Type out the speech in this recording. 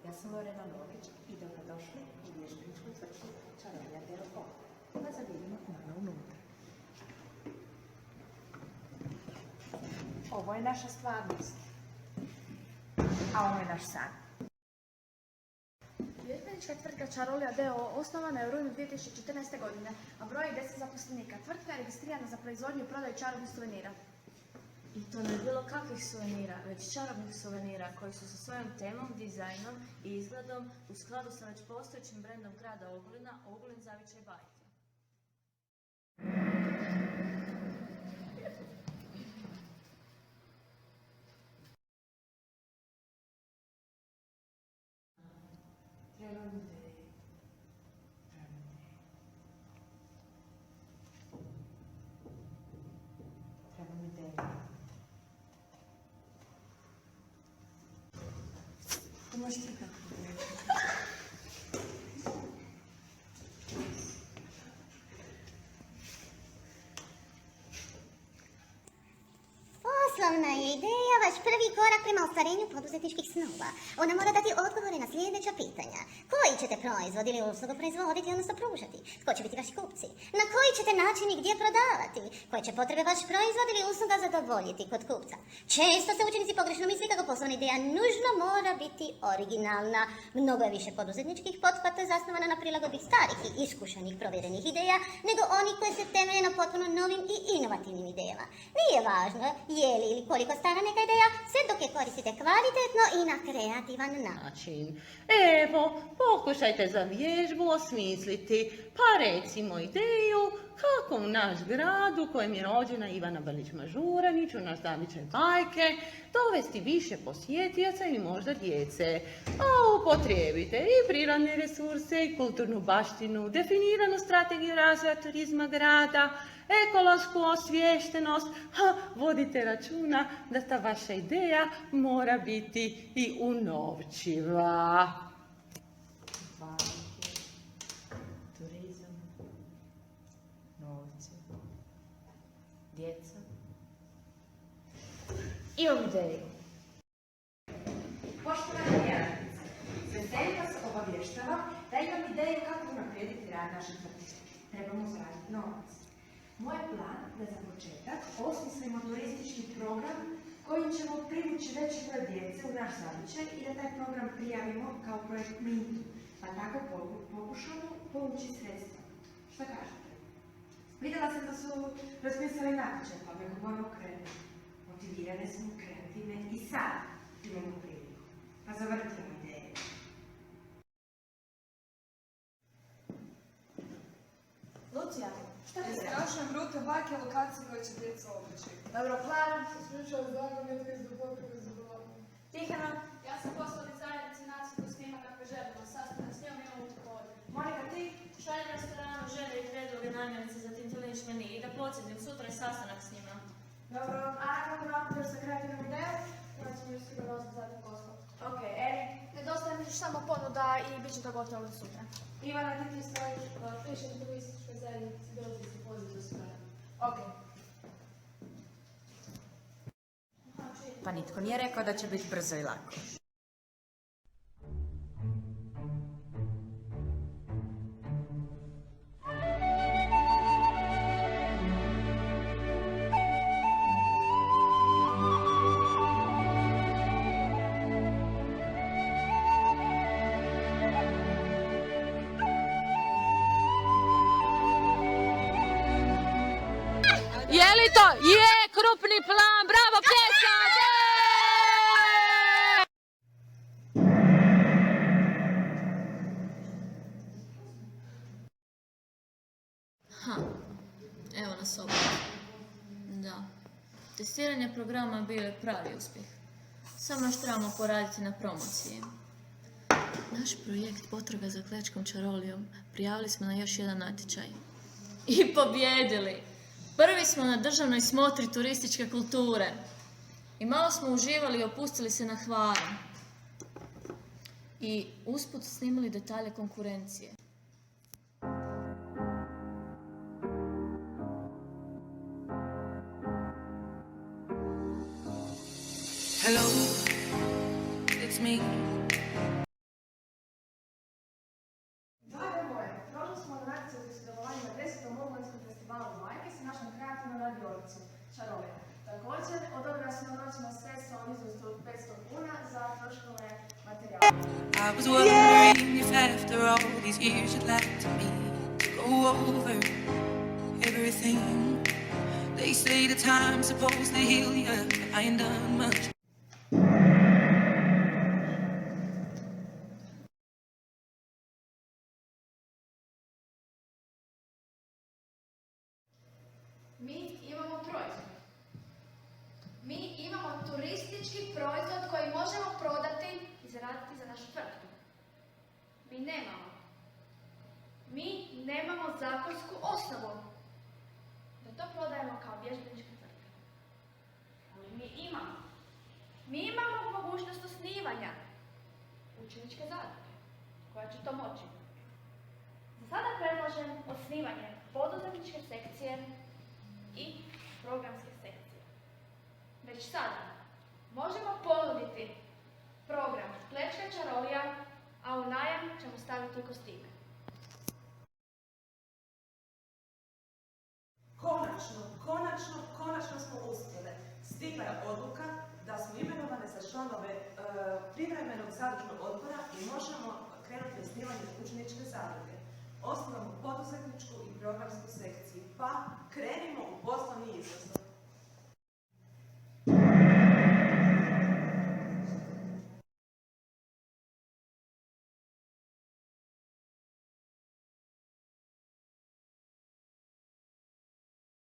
Ja sam Lorena Nović i dobrodošli u vježbeničku tvrtku Čarolija Dero. Da zavidimo malo unutra. Ovo je naša stvarnost, a ovo je naš san. Vježbenička tvrtka Čarolija D.O. osnovana je u rujnu 2014. godine, a broji 10 zaposlenika. Tvrtka je registrirana za proizvodnju i prodaju čarobnih suvenira. I to ne bilo kakvih suvenira, već čarobnih suvenira koji su sa svojom temom, dizajnom i izgledom u skladu sa već postojećim brendom grada Ogulina, Ogulin zavičaj bajke. Poslovna je ideja vaš prvi korak prema ostvarenju poduzetničkih snova. Ona mora dati odgovore na sljedeća pitanja. Koji ćete proizvod ili uslugu proizvoditi, odnosno pružati? Tko će biti vaši kupci? Na koji ćete način i gdje prodavati? Koje će potrebe vaš proizvod ili usluga zadovoljiti kod kupca? Često se učenici pogrešno misli kako poslovna ideja nužno mora biti originalna. Mnogo je više poduzetničkih pothvata zasnovana na prilagodbi starih i iskušenih provjerenih ideja, nego oni koji se temelje na potpuno novim i inovativnim idejama. Nije važno je li ili koliko stara neka ideja, sve dok je koristite kvalitetno i na kreativan način. Evo, pokušajte za vježbu osmisliti, pa recimo ideju kako u naš grad u kojem je rođena Ivana Brlić-Mažuranić, u naš zavičaj bajke, dovesti više posjetioca ili možda djece. A upotrijebite i prirodne resurse i kulturnu baštinu, definiranu strategiju razvoja turizma grada, ekološku osviještenost, vodite računa da ta vaša ideja mora biti i unovčiva. Bajke, turizam, novci, djeca. Imam ideju. Poštovani djelatnici, s veseljem vas obavještava da imam ideju kako unaprijediti rad naše tvrtke. Trebamo zaraditi novac. Moj plan da za početak osmislimo turistički program kojim ćemo privući veći broj djece u naš zavičaj i da taj program prijavimo kao projekt Mintu, pa tako pokušamo povući sredstva. Šta kažete? Vidjela sam da su raspisali natječaj, pa me moramo krenuti. Motivirane smo, kreativne i sad imamo priliku. Pa zavrtimo ideje. Lucija, šta ti se? Strašne brute bajke lokacije koje će djeca obići. Dobro, Klara. Ispričao zakon netko iz do potrebe za dovoljno. Tihana. Ja sam poslala dizajnici nacrtu snima kako želimo sastanak s njom i ovom popodne. Monika, ti? Šaljem restoranu želje i predloge namirnice za Tintelinić meni i da podsjetim, sutra je sastanak s njima. Dobro, Ana, kako napravlješ sa kreativnom idejom? Ja ćemo još sigurno zatim posla. Ok, Eri? Nedostaje mi još samo ponuda i bit će to gotovo do sutra. Ivana, ti stojiš? Pišem turističkoj zajednici, dođe se poziv do svoje. Ok. Pa nitko nije rekao da će biti brzo i lako. Je li to? Je, krupni plan, bravo, pjesma! Evo nas opet. Da. Testiranje programa bio je pravi uspjeh. Samo još trebamo poraditi na promociji. Naš projekt Potraga za klečkom Čarolijom prijavili smo na još jedan natječaj. I pobjedili! Prvi smo na državnoj smotri turističke kulture. I malo smo uživali i opustili se na Hvaru. I usput snimali detalje konkurencije. Hello, it's me. sa našom kreativnom radionicom Čarolija. Također, odobrila smo novčana sredstva u iznosu od 500 kuna za troškove materijala. I was wondering if after all these years you'd like to me to go over everything. They say the time's supposed to heal you, but I ain't done much. Mi imamo proizvod. Mi imamo turistički proizvod koji možemo prodati i zaraditi za našu tvrtku. Mi nemamo zakonsku osnovu da to prodajemo kao vježbenička tvrtka. Ali mi imamo mogućnost osnivanja učeničke zadruge koja će to moći. Za sada predlažem osnivanje poduzetničke sekcije i programske sekcije. Već sada možemo ponuditi program Plečka Čarolija, a u najam ćemo staviti i kostime. Konačno smo uspjeli. Stigla je odluka da smo imenovane za članove privremenog zadružnog odbora i možemo krenuti osnivanje učeničke zadruge. Osnovamo poduzetničku i programsku sekciju, pa krenimo u poslovni izazov.